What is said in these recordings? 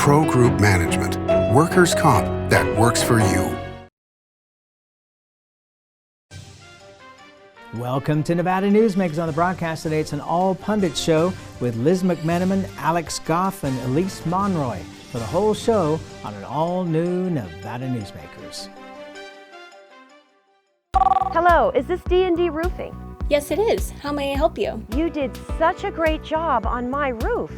Pro Group Management, workers' comp that works for you. Welcome to Nevada Newsmakers. On the broadcast today, it's an all-pundit show with Liz McMenamin, Alex Goff, and Elyse Monroy for the whole show on an all-new Nevada Newsmakers. Hello, is this D&D Roofing? Yes, it is. How may I help you? You did such a great job on my roof.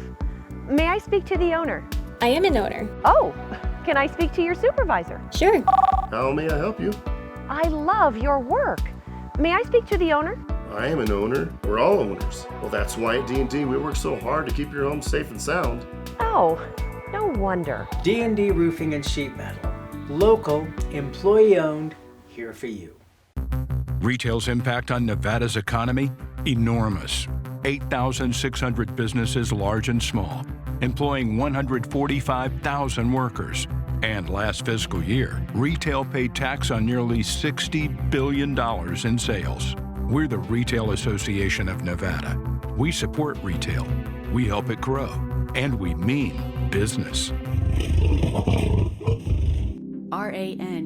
May I speak to the owner? I am an owner. Oh, can I speak to your supervisor? Sure. How may I help you? I love your work. May I speak to the owner? I am an owner. We're all owners. Well, that's why at D&D we work so hard to keep your home safe and sound. Oh, no wonder. D&D Roofing and Sheet Metal. Local, employee-owned, here for you. Retail's impact on Nevada's economy? Enormous. 8,600 businesses, large and small, employing 145,000 workers. And last fiscal year, retail paid tax on nearly $60 billion in sales. We're the Retail Association of Nevada. We support retail, we help it grow, and we mean business. RANNV.org.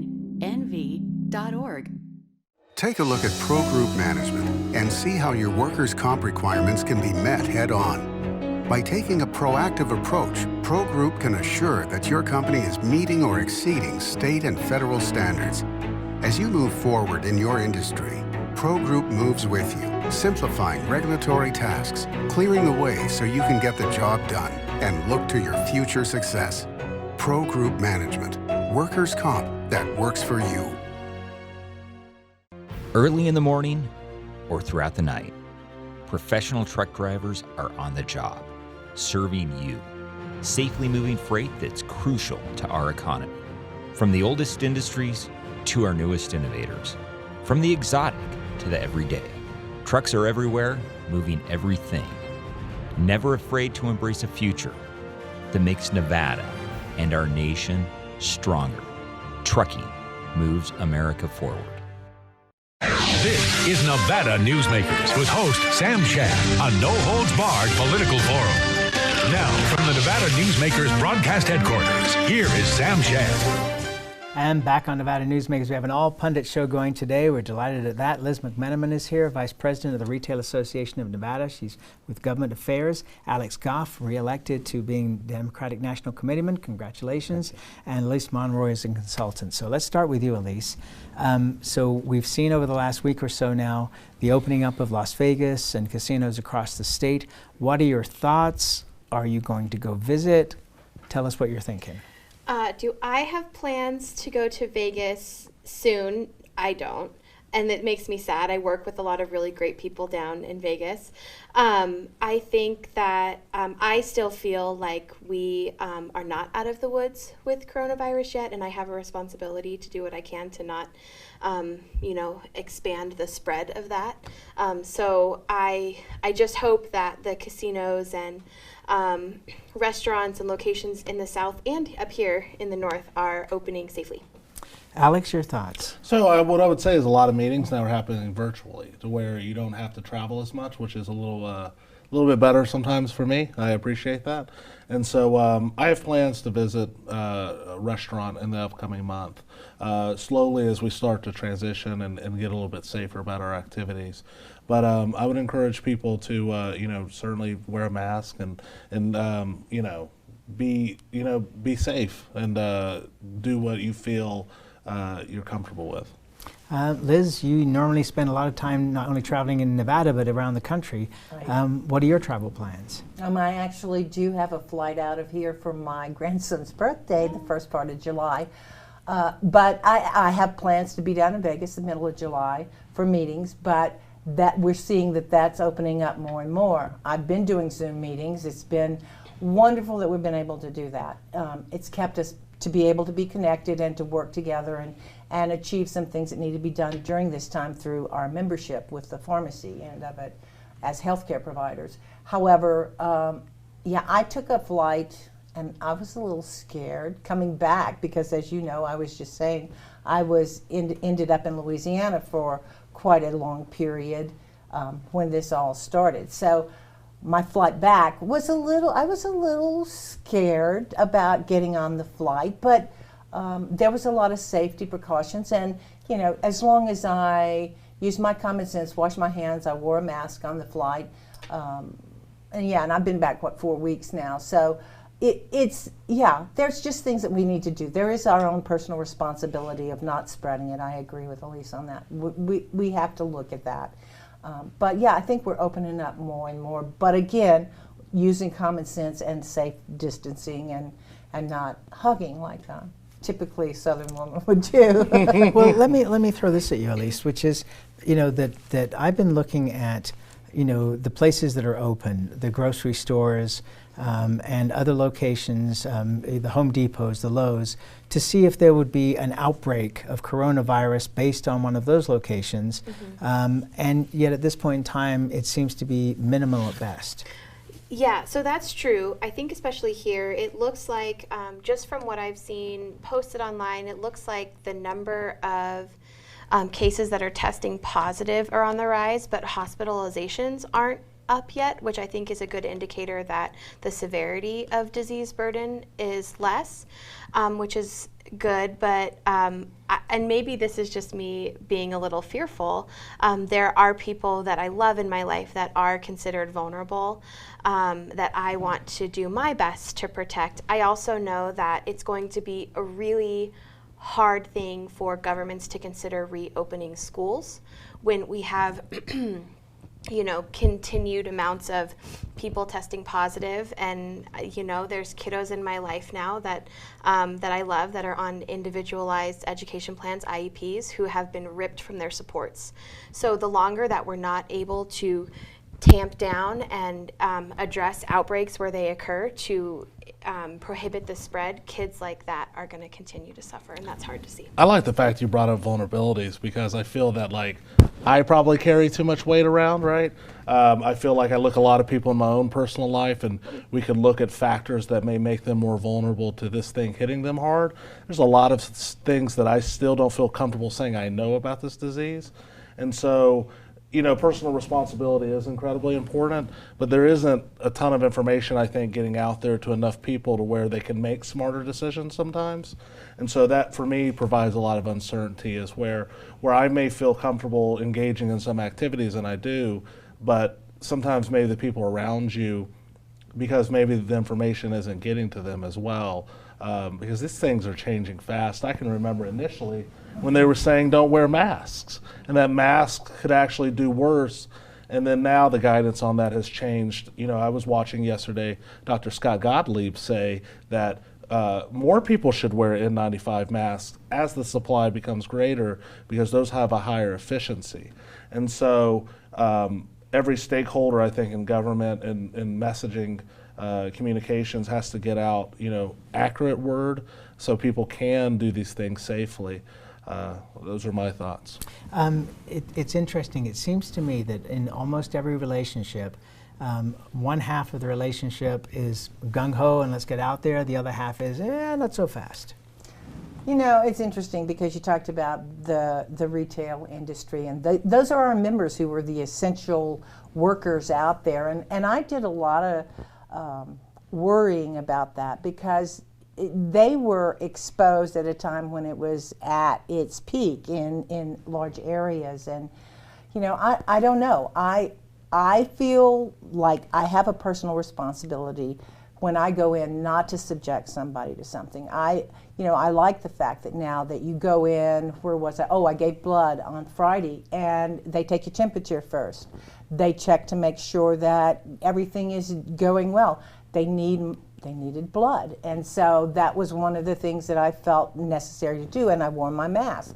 Take a look at Pro Group Management and see how your workers' comp requirements can be met head-on. By taking a proactive approach, Pro Group can assure that your company is meeting or exceeding state and federal standards. As you move forward in your industry, Pro Group moves with you, simplifying regulatory tasks, clearing the way so you can get the job done and look to your future success. Pro Group Management, workers' comp that works for you. Early in the morning or throughout the night, professional truck drivers are on the job, serving you, safely moving freight that's crucial to our economy. From the oldest industries to our newest innovators, from the exotic to the everyday, trucks are everywhere, moving everything. Never afraid to embrace a future that makes Nevada and our nation stronger. Trucking moves America forward. This is Nevada Newsmakers with host Sam Shad on No Holds Barred Political Forum. Now, from the Nevada Newsmakers broadcast headquarters, here is Sam Shad. And back on Nevada Newsmakers, we have an all-pundit show going today. We're delighted at that. Liz McMenamin is here, Vice President of the Retail Association of Nevada. She's with Government Affairs. Alex Goff, re-elected to being Democratic National Committeeman. Congratulations. And Elyse Monroy is a consultant. So let's start with you, Elyse. So we've seen over the last week or so now the opening up of Las Vegas and casinos across the state. What are your thoughts? Are you going to go visit? Tell us what you're thinking. Do I have plans to go to Vegas soon? I don't. And it makes me sad. I work with a lot of really great people down in Vegas. I think that I still feel like we are not out of the woods with coronavirus yet, and I have a responsibility to do what I can to not, expand the spread of that. So I just hope that the casinos and restaurants and locations in the south and up here in the north are opening safely. Alex, your thoughts? So what I would say is a lot of meetings now are happening virtually, to where you don't have to travel as much, which is a little bit better sometimes for me. I appreciate that. And so I have plans to visit a restaurant in the upcoming month, slowly as we start to transition and get a little bit safer about our activities. But I would encourage people to, certainly wear a mask and be safe and do what you feel you're comfortable with. Liz, you normally spend a lot of time not only traveling in Nevada but around the country. Right. What are your travel plans? I actually do have a flight out of here for my grandson's birthday, the first part of July. But I have plans to be down in Vegas the middle of July for meetings, but that we're seeing that's opening up more and more. I've been doing Zoom meetings. It's been wonderful that we've been able to do that. It's kept us to be able to be connected and to work together and achieve some things that need to be done during this time through our membership with the pharmacy and of it as healthcare providers. However, I took a flight and I was a little scared coming back because, as you know, I was just saying, I was ended up in Louisiana for quite a long period when this all started. So my flight back I was a little scared about getting on the flight, but there was a lot of safety precautions, and as long as I used my common sense, washed my hands, I wore a mask on the flight, and I've been back 4 weeks now, so there's just things that we need to do. There is our own personal responsibility of not spreading it. I agree with Elyse on that. We have to look at that. But I think we're opening up more and more. But again, using common sense and safe distancing and not hugging like typically Southern woman would do. Well, let me throw this at you, Elyse, which is, that I've been looking at, the places that are open, the grocery stores, and other locations, the Home Depots, the Lowe's, to see if there would be an outbreak of coronavirus based on one of those locations. And yet at this point in time, it seems to be minimal at best. Yeah, so that's true. I think especially here, it looks like, just from what I've seen posted online, it looks like the number of cases that are testing positive are on the rise, but hospitalizations aren't up yet, which I think is a good indicator that the severity of disease burden is less, which is good, but and maybe this is just me being a little fearful. There are people that I love in my life that are considered vulnerable, that I want to do my best to protect. I also know that it's going to be a really hard thing for governments to consider reopening schools when we have continued amounts of people testing positive, and there's kiddos in my life now that I love that are on individualized education plans, IEPs, who have been ripped from their supports. So the longer that we're not able to tamp down and address outbreaks where they occur to prohibit the spread, kids like that are going to continue to suffer, and that's hard to see. I like the fact you brought up vulnerabilities, because I feel that I probably carry too much weight around, right? I feel like I look a lot of people in my own personal life, and we can look at factors that may make them more vulnerable to this thing hitting them hard. There's a lot of things that I still don't feel comfortable saying I know about this disease. And so, personal responsibility is incredibly important, but there isn't a ton of information, I think, getting out there to enough people to where they can make smarter decisions sometimes. And so that, for me, provides a lot of uncertainty, is where I may feel comfortable engaging in some activities, and I do, but sometimes maybe the people around you, because maybe the information isn't getting to them as well, because these things are changing fast. I can remember initially when they were saying don't wear masks, and that masks could actually do worse. And then now the guidance on that has changed. I was watching yesterday Dr. Scott Gottlieb say that more people should wear N95 masks as the supply becomes greater, because those have a higher efficiency. And so every stakeholder, I think, in government and messaging communications has to get out, accurate word so people can do these things safely. Those are my thoughts. It's interesting. It seems to me that in almost every relationship, one half of the relationship is gung-ho and let's get out there. The other half is, not so fast. It's interesting because you talked about the retail industry, and those are our members who were the essential workers out there. And I did a lot of worrying about that, because they were exposed at a time when it was at its peak in large areas. And, I don't know. I feel like I have a personal responsibility when I go in not to subject somebody to something. I like the fact that now that you go in, where was I? Oh, I gave blood on Friday, and they take your temperature first. They check to make sure that everything is going well. They needed blood, and so that was one of the things that I felt necessary to do, and I wore my mask.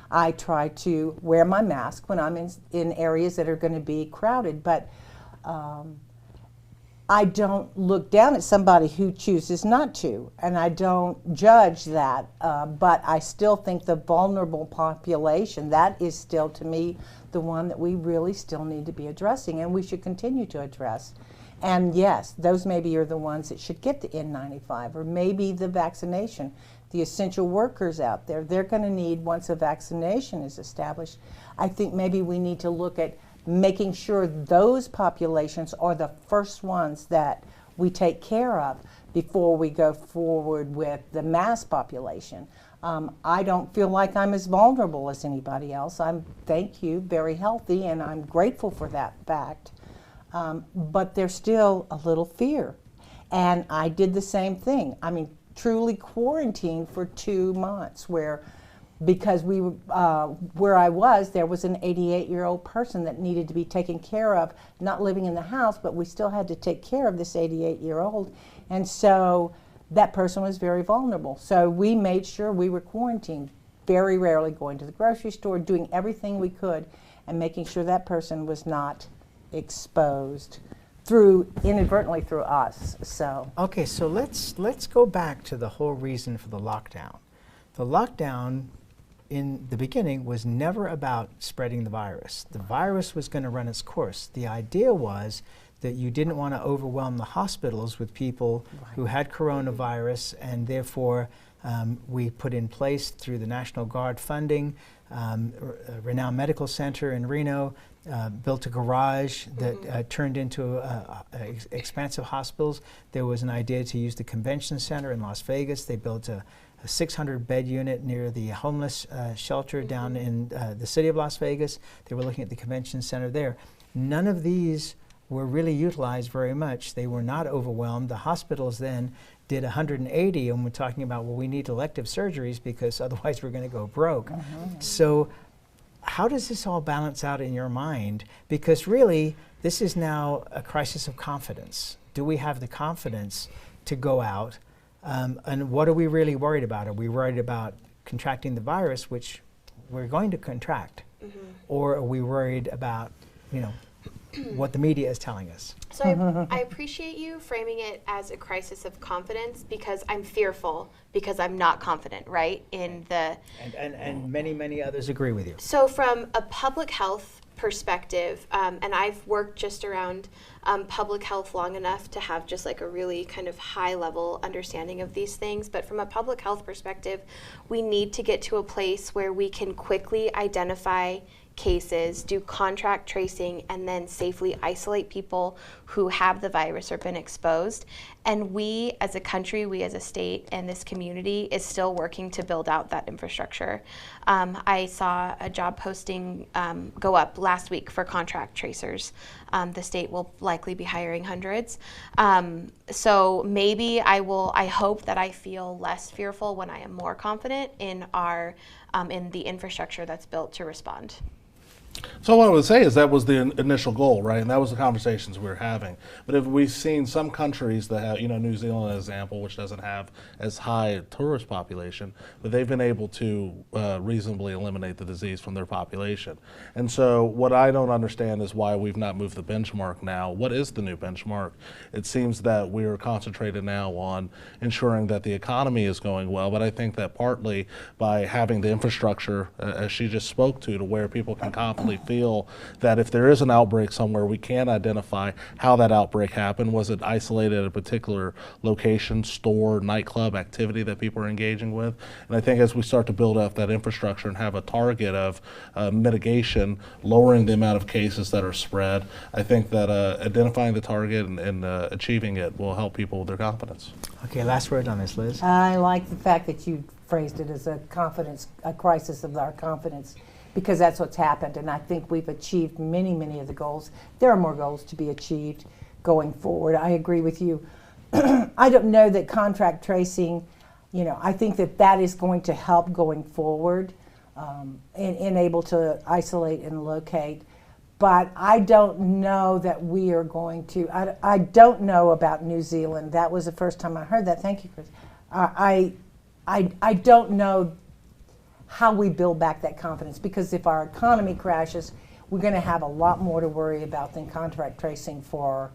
I try to wear my mask when I'm in areas that are going to be crowded, but I don't look down at somebody who chooses not to, and I don't judge that, but I still think the vulnerable population, that is still, to me, the one that we really still need to be addressing, and we should continue to address. And yes, those maybe are the ones that should get the N95, or maybe the vaccination. The essential workers out there, they're going to need, once a vaccination is established, I think maybe we need to look at making sure those populations are the first ones that we take care of before we go forward with the mass population. I don't feel like I'm as vulnerable as anybody else. I'm, thank you, very healthy, and I'm grateful for that fact. But there's still a little fear. And I did the same thing. I mean, truly quarantined for 2 months because we where I was, there was an 88-year-old person that needed to be taken care of, not living in the house, but we still had to take care of this 88-year-old. And so that person was very vulnerable. So we made sure we were quarantined, very rarely going to the grocery store, doing everything we could, and making sure that person was not exposed inadvertently through us. So okay, so let's go back to the whole reason for the lockdown. The lockdown in the beginning was never about spreading the virus. The virus was going to run its course. The idea was that you didn't want to overwhelm the hospitals with people who had coronavirus, and therefore we put in place, through the National Guard funding, Renown Medical Center in Reno built a garage that turned into expansive hospitals. There was an idea to use the convention center in Las Vegas. They built a 600-bed unit near the homeless shelter down in the city of Las Vegas. They were looking at the convention center there. None of these were really utilized very much. They were not overwhelmed. The hospitals then did 180, and we're talking about, well, we need elective surgeries because otherwise we're going to go broke. So how does this all balance out in your mind? Because really, this is now a crisis of confidence. Do we have the confidence to go out? And what are we really worried about? Are we worried about contracting the virus, which we're going to contract? Or are we worried about, what the media is telling us? So I appreciate you framing it as a crisis of confidence, because I'm fearful because I'm not confident, right? And many others agree with you. So from a public health perspective, and I've worked just around public health long enough to have just like a really kind of high level understanding of these things. But from a public health perspective, we need to get to a place where we can quickly identify cases, do contract tracing, and then safely isolate people who have the virus or been exposed. And we as a country, we as a state, and this community is still working to build out that infrastructure. I saw a job posting go up last week for contract tracers. The state will likely be hiring hundreds. So maybe I hope that I feel less fearful when I am more confident in in the infrastructure that's built to respond. So what I would say is that was the initial goal, right? And that was the conversations we were having. But if we've seen some countries that have, New Zealand, as an example, which doesn't have as high a tourist population, but they've been able to reasonably eliminate the disease from their population. And so what I don't understand is why we've not moved the benchmark now. What is the new benchmark? It seems that we are concentrated now on ensuring that the economy is going well, but I think that partly by having the infrastructure, as she just spoke to where people can confidently feel that if there is an outbreak somewhere, we can identify how that outbreak happened. Was it isolated at a particular location, store, nightclub, activity that people are engaging with? And I think as we start to build up that infrastructure and have a target of mitigation, lowering the amount of cases that are spread, I think that identifying the target and achieving it will help people with their confidence. Okay, last word on this, Liz. I like the fact that you phrased it as a crisis of our confidence, because that's what's happened, and I think we've achieved many of the goals. There are more goals to be achieved going forward. I agree with you. I don't know that contract tracing, I think that is going to help going forward and able to isolate and locate. But I don't know that we are going to, I don't know about New Zealand. That was the first time I heard that. Thank you, Chris. I don't know how we build back that confidence, because if our economy crashes, we're going to have a lot more to worry about than contract tracing for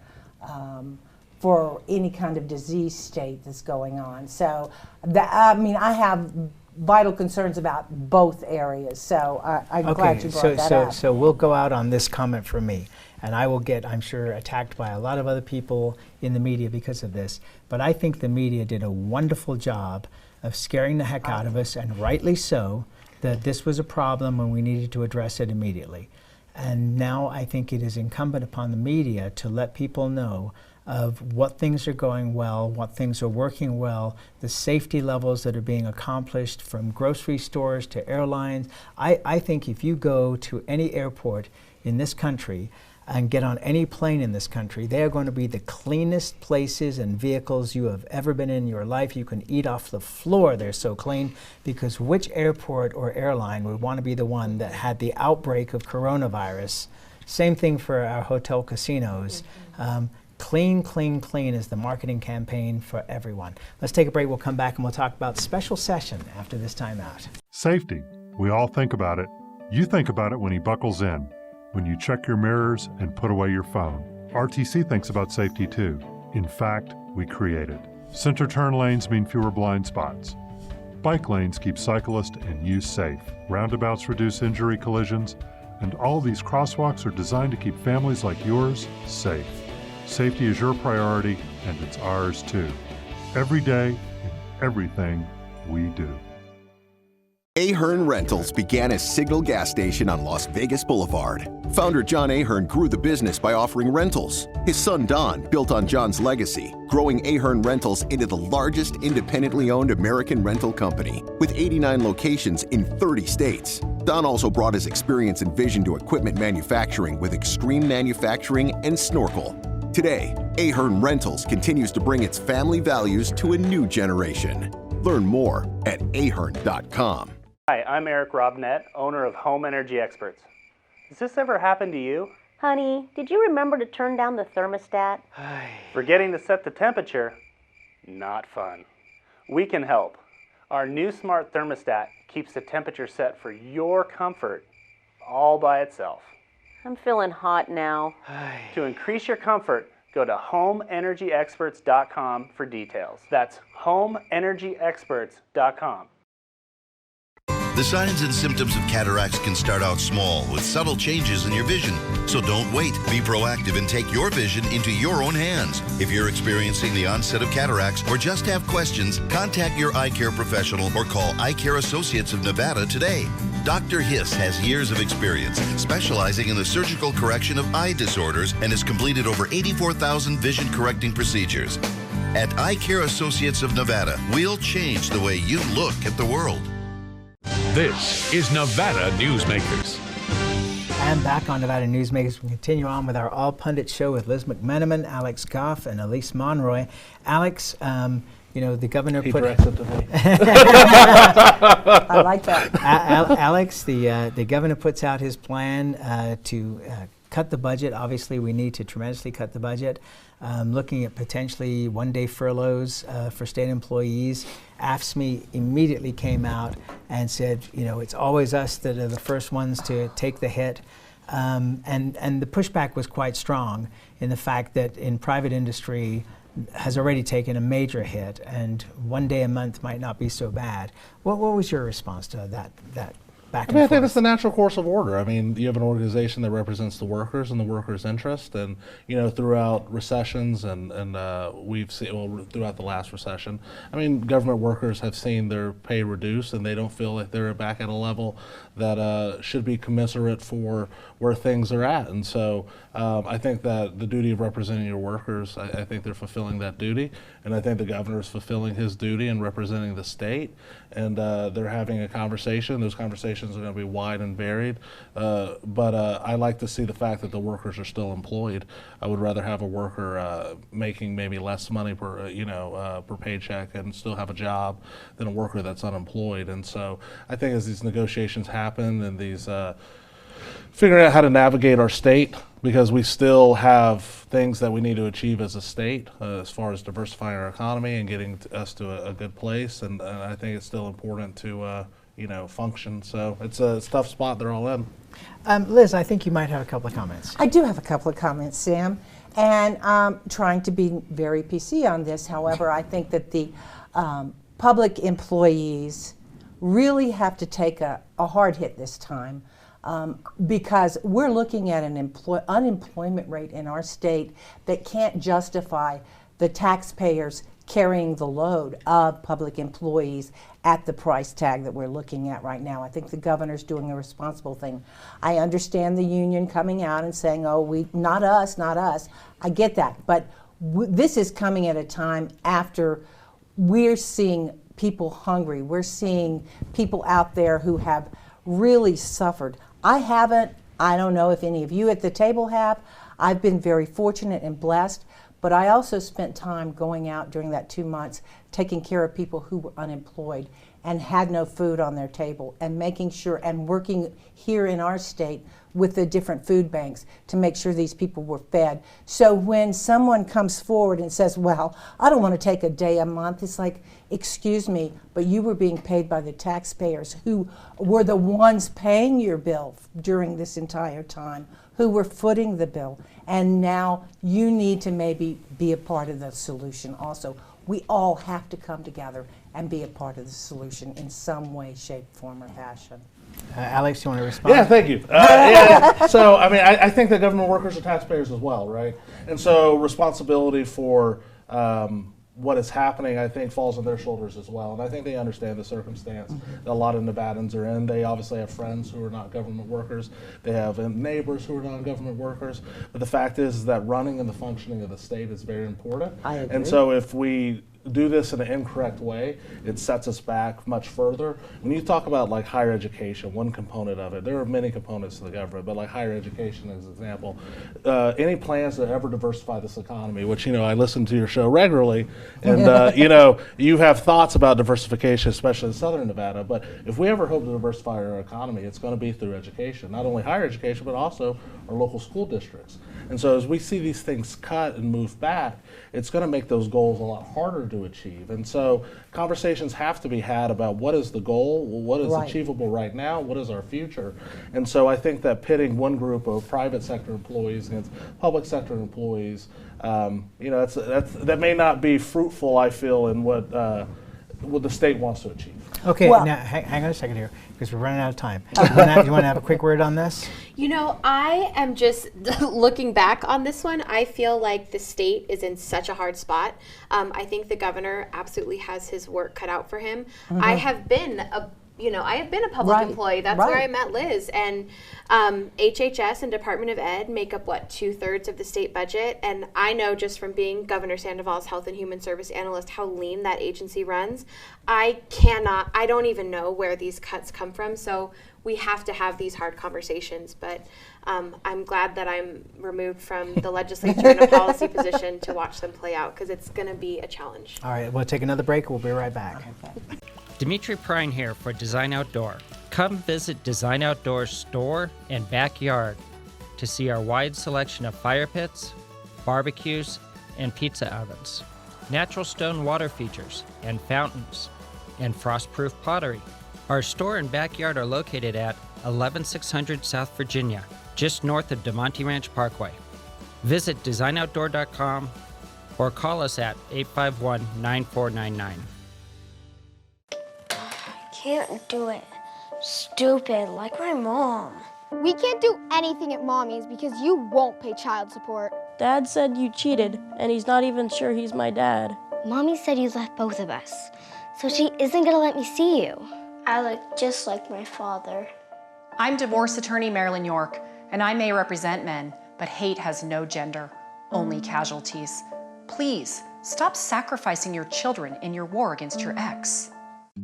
any kind of disease state that's going on. So, I have vital concerns about both areas. So I'm glad you brought that up. So we'll go out on this comment from me, and I will get, I'm sure, attacked by a lot of other people in the media because of this. But I think the media did a wonderful job of scaring the heck out of us, and rightly so, that this was a problem and we needed to address it immediately. And now I think it is incumbent upon the media to let people know of what things are going well, what things are working well, the safety levels that are being accomplished from grocery stores to airlines. I think if you go to any airport in this country and get on any plane in this country, they are going to be the cleanest places and vehicles you have ever been in your life. You can eat off the floor, they're so clean, because which airport or airline would want to be the one that had the outbreak of coronavirus? Same thing for our hotel casinos. Clean, clean, clean is the marketing campaign for everyone. Let's take a break. We'll come back and we'll talk about special session after this timeout. Safety. We all think about it. You think about it when he buckles in, when you check your mirrors and put away your phone. RTC thinks about safety too. In fact, we create it. Center turn lanes mean fewer blind spots. Bike lanes keep cyclists and you safe. Roundabouts reduce injury collisions. And all these crosswalks are designed to keep families like yours safe. Safety is your priority, and it's ours too. Every day, in everything we do. Ahern Rentals began as Signal Gas Station on Las Vegas Boulevard. Founder John Ahern grew the business by offering rentals. His son Don built on John's legacy, growing Ahern Rentals into the largest independently owned American rental company, with 89 locations in 30 states. Don also brought his experience and vision to equipment manufacturing with Extreme Manufacturing and Snorkel. Today, Ahern Rentals continues to bring its family values to a new generation. Learn more at ahern.com. Hi, I'm Eric Robnett, owner of Home Energy Experts. Has this ever happened to you? Honey, did you remember to turn down the thermostat? Forgetting to set the temperature? Not fun. We can help. Our new smart thermostat keeps the temperature set for your comfort all by itself. I'm feeling hot now. To increase your comfort, go to homeenergyexperts.com for details. That's homeenergyexperts.com. The signs and symptoms of cataracts can start out small with subtle changes in your vision. So don't wait. Be proactive and take your vision into your own hands. If you're experiencing the onset of cataracts or just have questions, contact your eye care professional or call Eye Care Associates of Nevada today. Dr. Hiss has years of experience specializing in the surgical correction of eye disorders and has completed over 84,000 vision correcting procedures. At Eye Care Associates of Nevada, we'll change the way you look at the world. This is Nevada Newsmakers. And back on Nevada Newsmakers, we continue on with our All Pundit show with Liz McMenamin, Alex Goff, and Elyse Monroy. Alex, the governor put. Directs it to me. I like that. Alex, the governor puts out his plan to cut the budget. Obviously, we need to tremendously cut the budget. Looking at potentially one-day furloughs for state employees. AFSCME immediately came out and said, it's always us that are the first ones to take the hit. And the pushback was quite strong in the fact that in private industry has already taken a major hit, and one day a month might not be so bad. What was your response to that back and forth? I think it's the natural course of order. I mean, you have an organization that represents the workers and the workers' interest, and throughout recessions and we've seen throughout the last recession, I mean, government workers have seen their pay reduced, and they don't feel like they're back at a level that should be commensurate for where things are at. And so I think that the duty of representing your workers, I think they're fulfilling that duty, and I think the governor is fulfilling his duty in representing the state, and they're having a conversation. Those conversations are going to be wide and varied, but I like to see the fact that the workers are still employed. I would rather have a worker making maybe less money per paycheck and still have a job than a worker that's unemployed. And so I think as these negotiations happen and these figuring out how to navigate our state, because we still have things that we need to achieve as a state as far as diversifying our economy and getting us to a good place, and I think it's still important to function. So it's a tough spot they're all in. Liz, I think you might have a couple of comments. I do have a couple of comments, Sam, and trying to be very PC on this. However, I think that the public employees really have to take a hard hit this time. Because we're looking at an unemployment rate in our state that can't justify the taxpayers carrying the load of public employees at the price tag that we're looking at right now. I think the governor's doing a responsible thing. I understand the union coming out and saying, oh, not us, not us. I get that, but this is coming at a time after we're seeing people hungry. We're seeing people out there who have really suffered. I haven't. I don't know if any of you at the table have. I've been very fortunate and blessed, but I also spent time going out during that 2 months taking care of people who were unemployed and had no food on their table, and making sure and working here in our state with the different food banks to make sure these people were fed. So when someone comes forward and says, well, I don't want to take a day a month, it's like, excuse me, but you were being paid by the taxpayers who were the ones paying your bill during this entire time, who were footing the bill, and now you need to maybe be a part of the solution also. We all have to come together and be a part of the solution in some way, shape, form, or fashion. Alex, you want to respond? Yeah, thank you. So, I mean, I think that government workers are taxpayers as well, right? And so responsibility for what is happening, I think, falls on their shoulders as well. And I think they understand the circumstance that a lot of Nevadans are in. They obviously have friends who are not government workers. They have neighbors who are non-government workers. But the fact is that running and the functioning of the state is very important. I agree. And so if we do this in an incorrect way, it sets us back much further. When you talk about like higher education, one component of it, there are many components to the government, but like higher education as an example, any plans to ever diversify this economy, which, you know, I listen to your show regularly, and you know, you have thoughts about diversification, especially in Southern Nevada, but if we ever hope to diversify our economy, it's going to be through education, not only higher education, but also our local school districts. And so as we see these things cut and move back, it's going to make those goals a lot harder to achieve. And so conversations have to be had about what is the goal, what is achievable right now, what is our future. And so I think that pitting one group of private sector employees against public sector employees, you know, that may not be fruitful, I feel, in what the state wants to achieve. Okay, well, now hang on a second here, because we're running out of time. Do you want to have a quick word on this? You know, I am just looking back on this one. I feel like the state is in such a hard spot. I think the governor absolutely has his work cut out for him. I have been a public employee. That's where I met Liz. And HHS and Department of Ed make up, 2/3 of the state budget. And I know just from being Governor Sandoval's Health and Human Service Analyst how lean that agency runs. I don't even know where these cuts come from. So we have to have these hard conversations. But I'm glad that I'm removed from the legislature in a policy position to watch them play out, because it's going to be a challenge. All right, we'll take another break. We'll be right back. Okay. Dimitri Prine here for Design Outdoor. Come visit Design Outdoor's store and backyard to see our wide selection of fire pits, barbecues, and pizza ovens, natural stone water features and fountains, and frost-proof pottery. Our store and backyard are located at 11600 South Virginia, just north of DeMonte Ranch Parkway. Visit designoutdoor.com or call us at 851-9499. Can't do it. Stupid, like my mom. We can't do anything at Mommy's because you won't pay child support. Dad said you cheated, and he's not even sure he's my dad. Mommy said you left both of us, so she isn't gonna let me see you. I look just like my father. I'm divorce attorney Marilyn York, and I may represent men, but hate has no gender, only casualties. Please, stop sacrificing your children in your war against your ex.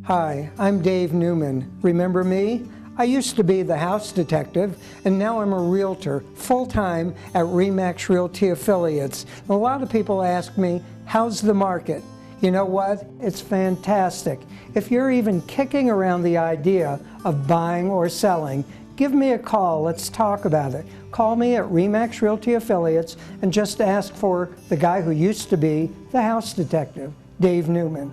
Hi, I'm Dave Newman. Remember me? I used to be the house detective, and now I'm a realtor, full-time at RE/MAX Realty Affiliates. A lot of people ask me, how's the market? You know what? It's fantastic. If you're even kicking around the idea of buying or selling, give me a call. Let's talk about it. Call me at RE/MAX Realty Affiliates and just ask for the guy who used to be the house detective, Dave Newman.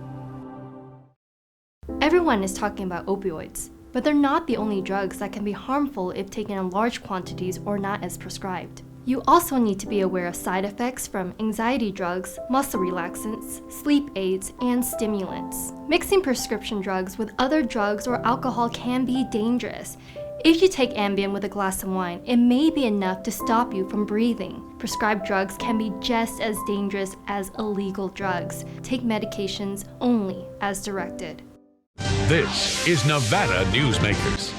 Everyone is talking about opioids, but they're not the only drugs that can be harmful if taken in large quantities or not as prescribed. You also need to be aware of side effects from anxiety drugs, muscle relaxants, sleep aids, and stimulants. Mixing prescription drugs with other drugs or alcohol can be dangerous. If you take Ambien with a glass of wine, it may be enough to stop you from breathing. Prescribed drugs can be just as dangerous as illegal drugs. Take medications only as directed. This is Nevada Newsmakers.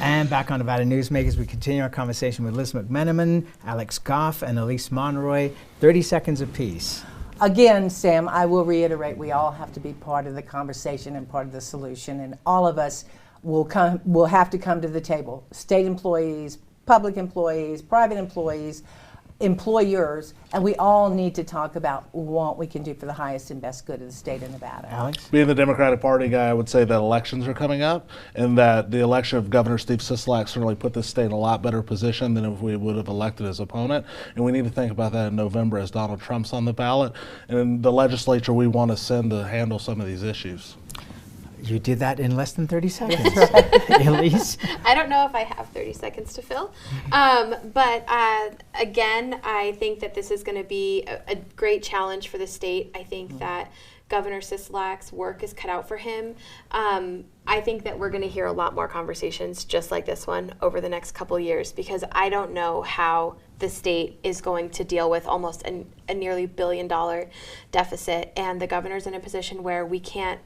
And back on Nevada Newsmakers, we continue our conversation with Elyse McMenamin, Alex Goff, and Elyse Monroy. 30 seconds apiece. Again, Sam, I will reiterate, we all have to be part of the conversation and part of the solution, and all of us will have to come to the table. State employees, public employees, private employees, employers, and we all need to talk about what we can do for the highest and best good of the state of Nevada. Alex? Being the Democratic Party guy, I would say that elections are coming up, and that the election of Governor Steve Sisolak certainly put this state in a lot better position than if we would have elected his opponent. And we need to think about that in November as Donald Trump's on the ballot, and the legislature we want to send to handle some of these issues. You did that in less than 30 seconds. Elyse? I don't know if I have 30 seconds to fill. But again, I think that this is going to be a great challenge for the state. I think that Governor Sisolak's work is cut out for him. I think that we're going to hear a lot more conversations just like this one over the next couple years, because I don't know how the state is going to deal with almost a nearly $1 billion deficit, and the governor's in a position where we can't.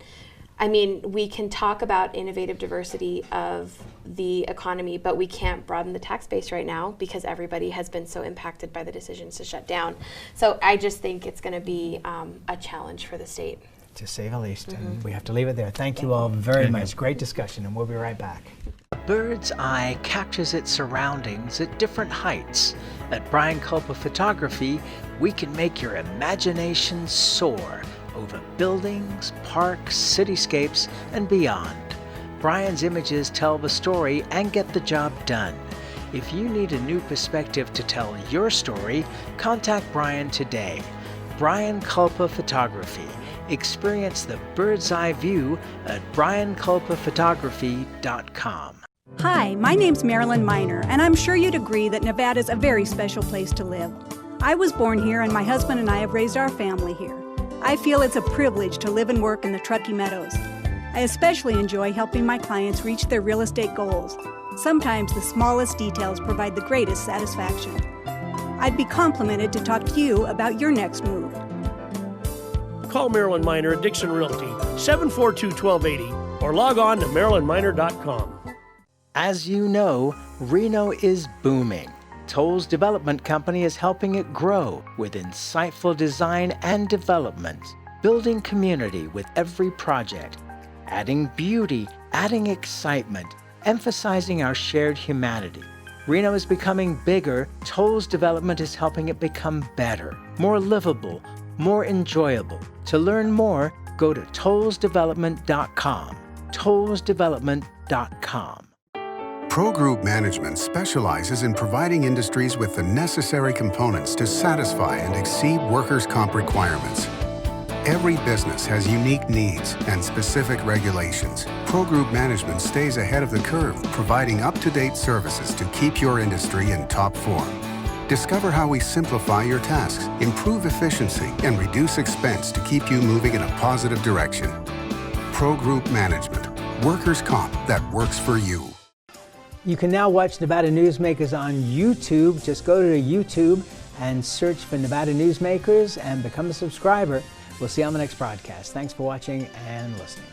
I mean, we can talk about innovative diversity of the economy, but we can't broaden the tax base right now because everybody has been so impacted by the decisions to shut down. So I just think it's going to be a challenge for the state. To say the least. And we have to leave it there. Thank you all very much. Great discussion, and we'll be right back. A bird's eye captures its surroundings at different heights. At Brian Culpa Photography, we can make your imagination soar over buildings, parks, cityscapes, and beyond. Brian's images tell the story and get the job done. If you need a new perspective to tell your story, contact Brian today. Brian Culpa Photography. Experience the bird's eye view at brianculpaphotography.com. Hi, my name's Marilyn Miner, and I'm sure you'd agree that Nevada's a very special place to live. I was born here, and my husband and I have raised our family here. I feel it's a privilege to live and work in the Truckee Meadows. I especially enjoy helping my clients reach their real estate goals. Sometimes the smallest details provide the greatest satisfaction. I'd be complimented to talk to you about your next move. Call Marilyn Miner at Dixon Realty, 742-1280, or log on to marilynminer.com. As you know, Reno is booming. Toll's development company is helping it grow with insightful design and development, building community with every project, adding beauty, adding excitement, emphasizing our shared humanity. Reno is becoming bigger. Toll's development is helping it become better, more livable, more enjoyable. To learn more, go to tollsdevelopment.com. tollsdevelopment.com. Pro Group Management specializes in providing industries with the necessary components to satisfy and exceed workers' comp requirements. Every business has unique needs and specific regulations. Pro Group Management stays ahead of the curve, providing up-to-date services to keep your industry in top form. Discover how we simplify your tasks, improve efficiency, and reduce expense to keep you moving in a positive direction. Pro Group Management, workers' comp that works for you. You can now watch Nevada Newsmakers on YouTube. Just go to YouTube and search for Nevada Newsmakers and become a subscriber. We'll see you on the next broadcast. Thanks for watching and listening.